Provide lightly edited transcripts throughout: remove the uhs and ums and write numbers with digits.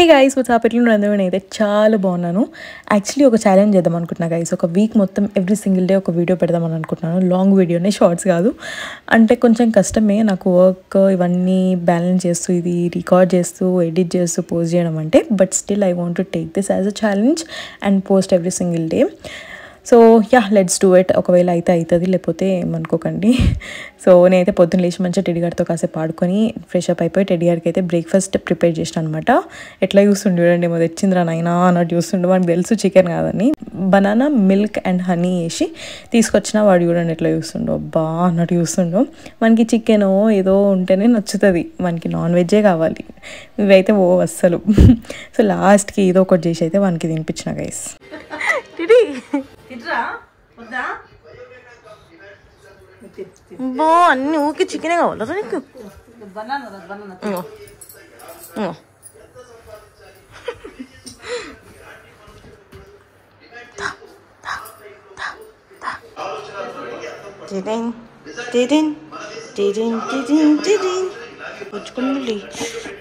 Hey guys what's up ఎట్లా ఉండదు నేనైతే చాలా బాగున్నాను. యాక్చువల్లీ ఒక ఛాలెంజ్ చేద్దాం అనుకుంటున్నా గైస్. ఒక వీక్ మొత్తం ఎవ్రీ సింగిల్ డే ఒక వీడియో పెడదామని అనుకుంటున్నాను. లాంగ్ వీడియోనే, షార్ట్స్ కాదు. అంటే కొంచెం కష్టమే నాకు వర్క్ ఇవన్నీ బ్యాలెన్స్ చేస్తూ, ఇది రికార్డ్ చేస్తూ, ఎడిట్ చేస్తూ పోస్ట్ చేయడం అంటే. But still I want to take this as a challenge and post every single day. So yeah, let's do it. ఒకవేళ అయితే అవుతుంది, లేకపోతే ఏమనుకోకండి. సో నేనైతే పొద్దున్న లేచి మంచిగా టెడ్డీ గారితో కాసేపు ఆడుకొని ఫ్రెష్ అప్ అయిపోయి టెడ్డీ గారికి అయితే బ్రేక్ఫాస్ట్ ప్రిపేర్ చేసాను అనమాట. ఎట్లా చూస్తుండే చూడండి, ఏమో తెచ్చిందిరా నైనా అన్నట్టు చూస్తుండే. మనకు తెలుసు చికెన్ కాదని. బనానా, మిల్క్ అండ్ హనీ వేసి తీసుకొచ్చిన వాడు చూడండి ఎట్లా చూస్తుండో, అబ్బా అన్నట్టు చూస్తుండో. మనకి చికెన్ ఏదో ఉంటేనే నచ్చుతుంది, మనకి నాన్ వెజ్జే కావాలి. ఇవైతే అస్సలు. సో లాస్ట్కి ఏదో ఒకటి చేసి అయితే వానికి తినిపించిన గైస్. అన్ని ఊకి చికెనే కావాలరా నీకు?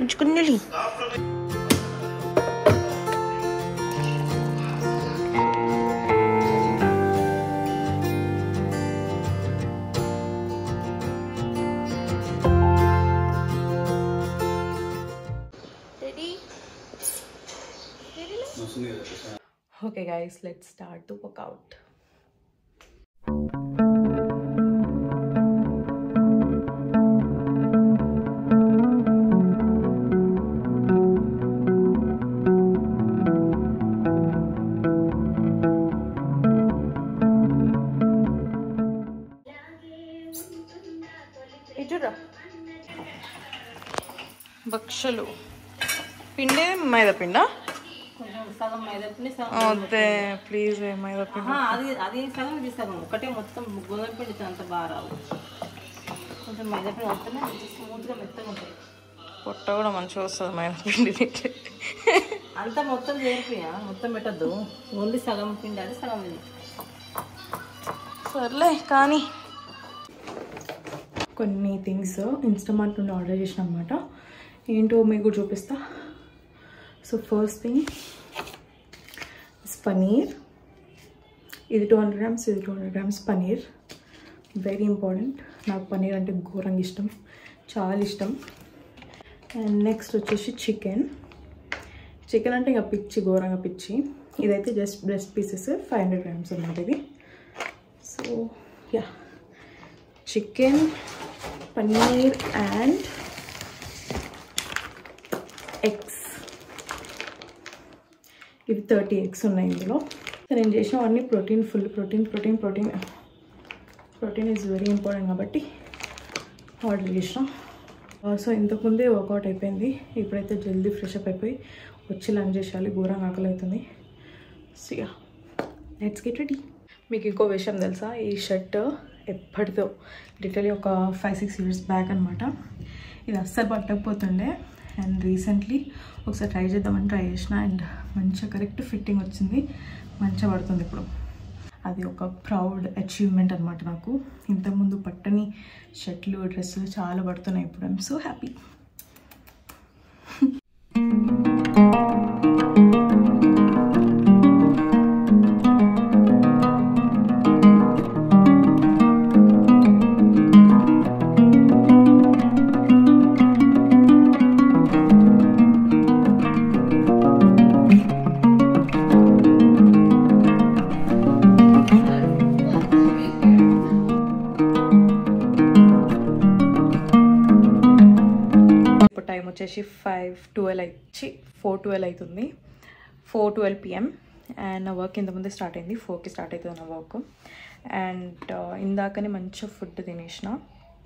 ఉంచుకుని Okay guys, let's start the workout. భక్షలు పిండే మైదా పిండా? సగం మైదా పిండి అదే ప్లీజ్ మైదా పిండి. అది సగం ఇది సగం, ఒకటే మొత్తం గోధుమ పిండి అంత బాగా రావు. కొంచెం మైదా పిండి వస్తేనే స్మూత్గా మెత్తగా ఉంటాయి. పొట్ట కూడా మంచిగా వస్తుంది మైదా పిండి తింటే. అంతా మొత్తం చేరిపోయా, మొత్తం పెట్టద్దు, ఓన్లీ సగం పిండి అది సగం ఇది. సర్లే కానీ కొన్ని థింగ్స్ ఇన్స్టామార్ట్ నుండి ఆర్డర్ చేసిన అనమాట. ఏంటో మీకు చూపిస్తా. So first thing paneer. ఇది 200 grams, ఇది 200 grams పనీర్. Very important. నాకు పనీర్ అంటే ఘోరంగా ఇష్టం, చాలా ఇష్టం. అండ్ నెక్స్ట్ వచ్చేసి చికెన్. చికెన్ అంటే ఇంకా పిచ్చి, ఘోరంగా పిచ్చి. ఇదైతే జస్ట్ బ్రెస్ట్ పీసెస్ 500 grams అన్నమాట ఇది. So yeah, chicken, paneer and eggs. ఇవి 30 eggs ఉన్నాయి ఇందులో. నేను చేసినవన్నీ protein, full protein. Protein is very important కాబట్టి ఆర్డర్ చేసిన. సో ఇంతకుముందే వర్కౌట్ అయిపోయింది. ఇప్పుడైతే జల్దీ ఫ్రెష్ అప్ అయిపోయి వచ్చి లంచ్ చేసేయాలి. ఘోరంగా ఆకలి అవుతుంది. So yeah, let's get ready. మీకు ఇంకో విషయం తెలుసా? ఈ షర్ట్ ఎప్పటిదో లిటరలీ ఒక 5-6 years బ్యాక్ అనమాట. ఇది అస్సలు పట్టకపోతుండే. అండ్ రీసెంట్లీ ఒకసారి ట్రై చేద్దామని ట్రై చేసిన. అండ్ మంచిగా కరెక్ట్ ఫిట్టింగ్ వచ్చింది, మంచిగా పడుతుంది ఇప్పుడు. అది ఒక ప్రౌడ్ అచీవ్మెంట్ అనమాట నాకు. ఇంతకుముందు పట్టని షర్ట్లు, డ్రెస్సులు చాలా పడుతున్నాయి ఇప్పుడు. I'm so happy. టైం వచ్చేసి 4:12 అవుతుంది. 4:12 PM. అండ్ నా వర్క్ ఇంతకుముందే స్టార్ట్ అయింది. 4కి స్టార్ట్ అవుతుంది నా వర్క్. అండ్ ఇందాకనే మంచిగా ఫుడ్ తినేసిన,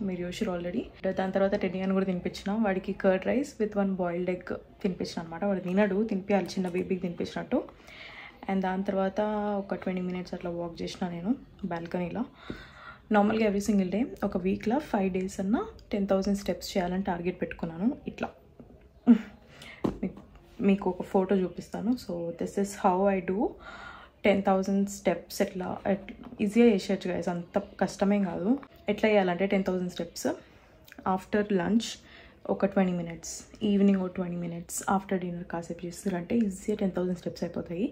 మీరు చూసారు ఆల్రెడీ. దాని తర్వాత టెడ్డీ అని కూడా తినిపించిన. వాడికి curd rice with 1 boiled egg తినిపించిన అనమాట. వాడు తినడు, తినిపించాలి, చిన్న బేబీకి తినిపించినట్టు. అండ్ దాని తర్వాత ఒక 20 minutes అట్లా వాక్ చేసిన నేను బాల్కనీలో. నార్మల్గా ఎవ్రీ సింగిల్ డే ఒక వీక్లో 5 days అన్న 10,000 steps చేయాలని టార్గెట్ పెట్టుకున్నాను. ఇట్లా మీకు ఒక ఫోటో చూపిస్తాను. So this is how I do 10,000 steps. ఎట్లా ఈజీగా చేసేయచ్చు గైస్, అంత కష్టమేం కాదు. ఎట్లా చేయాలంటే 10,000 steps ఆఫ్టర్ లంచ్ ఒక 20 minutes, ఈవినింగ్ ఒక 20 minutes ఆఫ్టర్ డిన్నర్ కాసేపు చేస్తారంటే ఈజీగా 10,000 స్టెప్స్ అయిపోతాయి.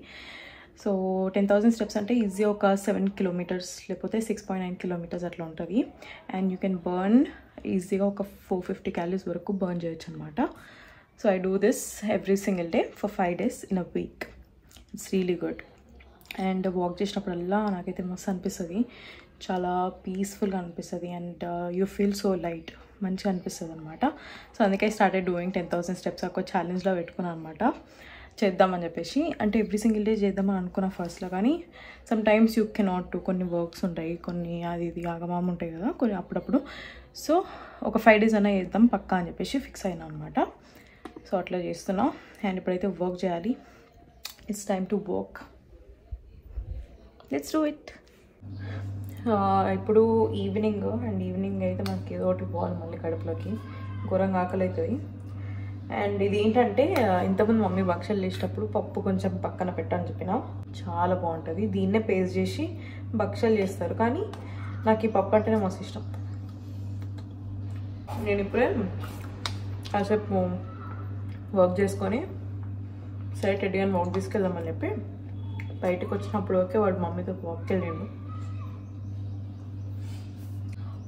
సో 10,000 స్టెప్స్ అంటే ఈజీ ఒక 7 kilometers లేకపోతే 6.9 kilometers అట్లా ఉంటుంది. అండ్ యూ కెన్ బర్న్ ఈజీగా ఒక 450 calories వరకు బర్న్ చేయొచ్చు అనమాట. So I do this every single day for 5 days in a week. It's really good. And walk చేసినప్పుడల్లా నాకైతే మస్తు అనిపిస్తుంది, చాలా పీస్ఫుల్గా అనిపిస్తుంది. And you feel so light, మంచిగా అనిపిస్తుంది అనమాట. సో అందుకే స్టార్టెడ్ డూయింగ్ 10,000 స్టెప్స్ ఒక ఛాలెంజ్లో పెట్టుకున్నాను అనమాట, చేద్దామని చెప్పేసి. అంటే ఎవ్రీ సింగిల్ డే చేద్దామని అనుకున్నా ఫస్ట్లో, కానీ some times you cannot do. కొన్ని వర్క్స్ ఉంటాయి, కొన్ని అది ఇది ఆగమామ ఉంటాయి కదా కొన్ని అప్పుడప్పుడు. సో ఒక 5 days అన్నా చేద్దాం పక్కా అని చెప్పేసి ఫిక్స్ అయినా అనమాట. సో అట్లా చేస్తున్నాం. అండ్ ఇప్పుడైతే వర్క్ చేయాలి. It's time to work. Let's do it. ఇప్పుడు ఈవినింగ్, అండ్ ఈవినింగ్ అయితే మనకి ఏదో ఒకటి పోవాలి మళ్ళీ కడుపులోకి, ఘోరంగా ఆకలి అవుతుంది. అండ్ ఇది ఏంటంటే ఇంతకుముందు మమ్మీ భక్షలు చేసేటప్పుడు పప్పు కొంచెం పక్కన పెట్టని చెప్పిన, చాలా బాగుంటుంది. దీన్నే పేస్ట్ చేసి భక్షలు చేస్తారు, కానీ నాకు ఈ పప్పు అంటేనే మస్తు ఇష్టం. నేను ఇప్పుడే కాసేపు వర్క్ చేసుకొని సరే టెడ్డీగాని వాక్ తీసుకెళ్దామని చెప్పి బయటకు వచ్చినప్పుడు ఓకే వాడు మమ్మీతో వాక్కి వెళ్ళిండు.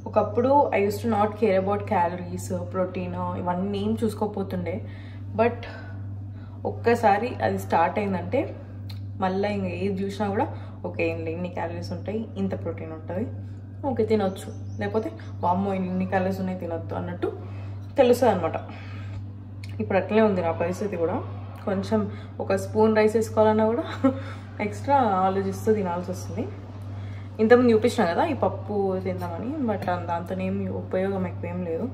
ఒకప్పుడు I use to not care about calories, protein ఇవన్నీ ఏం చూసుకోకపోతుండే. బట్ ఒక్కసారి అది స్టార్ట్ అయిందంటే మళ్ళీ ఇంకా ఏది చూసినా కూడా ఓకే ఇన్ని క్యాలరీస్ ఉంటాయి, ఇంత ప్రోటీన్ ఉంటుంది, ఓకే తినొచ్చు, లేకపోతే వామ్మో ఇన్ని క్యాలరీస్ ఉన్నాయి తినొద్దు అన్నట్టు తెలుస్తుంది అనమాట. ఇప్పుడు అట్లనే ఉంది నా పరిస్థితి కూడా. కొంచెం ఒక స్పూన్ రైస్ వేసుకోవాలన్నా కూడా ఎక్స్ట్రా ఆలోచిస్తూ తినాల్సి వస్తుంది. ఇంతకుముందు చూపించినా కదా ఈ పప్పు తిందామని, బట్ దాంతోనేమి ఉపయోగం ఎక్కువ ఏం లేదు.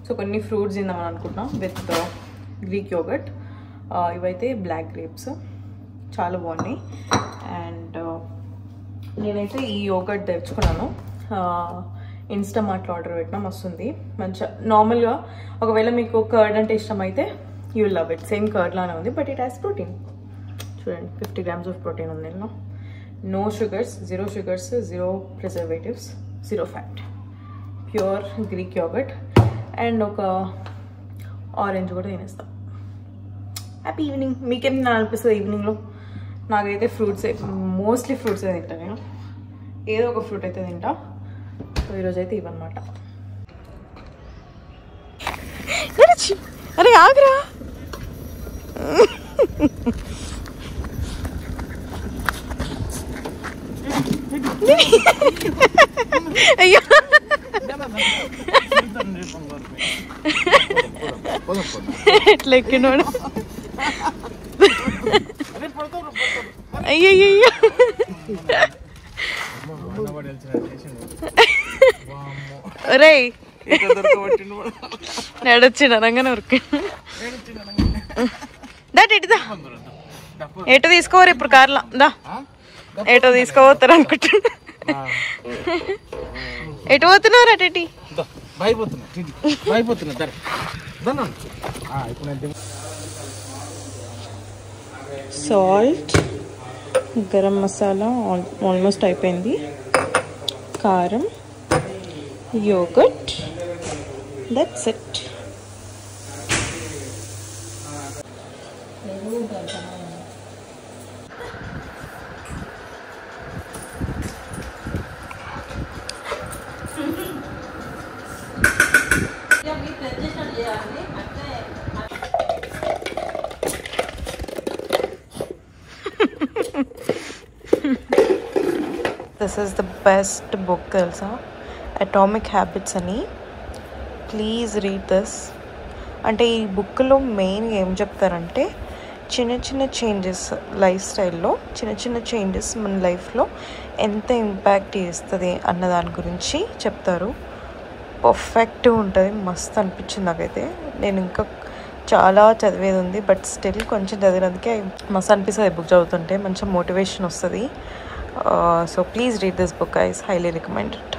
సో కొన్ని ఫ్రూట్స్ తిందామని అనుకుంటున్నాం విత్ గ్రీక్ యోగర్ట్. ఇవైతే బ్లాక్ గ్రేప్స్ చాలా బాగున్నాయి. అండ్ నేనైతే ఈ యోగర్ట్ తెచ్చుకున్నాను, ఇన్స్టామార్ట్లో ఆర్డర్ పెట్టినా వస్తుంది మంచిగా. నార్మల్గా ఒకవేళ మీకు కర్డ్ అంటే ఇష్టం అయితే you love it. Same curd లానే ఉంది, బట్ ఇట్ హ్యాస్ ప్రోటీన్. చూడండి 50 grams ఆఫ్ ప్రోటీన్ ఉంది ఇందులో. No sugars, 0 sugars, 0 preservatives, 0 fat, pure Greek yogurt. And ఒక ఆరెంజ్ కూడా తినేస్తాం. Happy evening. మీకేం అనిపిస్తుంది ఈవినింగ్లో? నాకైతే ఫ్రూట్సే, మోస్ట్లీ ఫ్రూట్సే తింటా నేను, ఏదో ఒక ఫ్రూట్ అయితే తింటా. సో ఈరోజు అయితే ఇవన్నమాట. అరే ఆగ్రా, అయ్యో ఎట్లా ఎక్కినోడు, అయ్యయ్యో ఒరే నడొచ్చిన రంగానే ఉరికి దాట్ ఇటుదా ఎటు తీసుకోవరు ఇప్పుడు కార్లో దా, ఎటో తీసుకోపోతారు అనుకుంటున్నా. ఎటు పోతున్నారు అటటి? సాల్ట్, గరం మసాలా ఆల్మోస్ట్ అయిపోయింది, కారం, yoghurt, that's it. This is the best book తెలుసా, అటామిక్ హ్యాబిట్స్ అని. Please read this. అంటే ఈ బుక్లో మెయిన్గా ఏం చెప్తారంటే చిన్న చిన్న చేంజెస్ లైఫ్ స్టైల్లో, చిన్న చిన్న చేంజెస్ మన లైఫ్లో ఎంత ఇంపాక్ట్ చేస్తుంది అన్న దాని గురించి చెప్తారు. పర్ఫెక్ట్గా ఉంటుంది, మస్తు అనిపించింది నాకైతే. నేను ఇంకా చాలా చదివేది ఉంది, బట్ స్టిల్ కొంచెం చదివినందుకే మస్తు అనిపిస్తుంది బుక్ చదువుతుంటే, మంచి మోటివేషన్ వస్తుంది. So please read this book, I highly recommend it.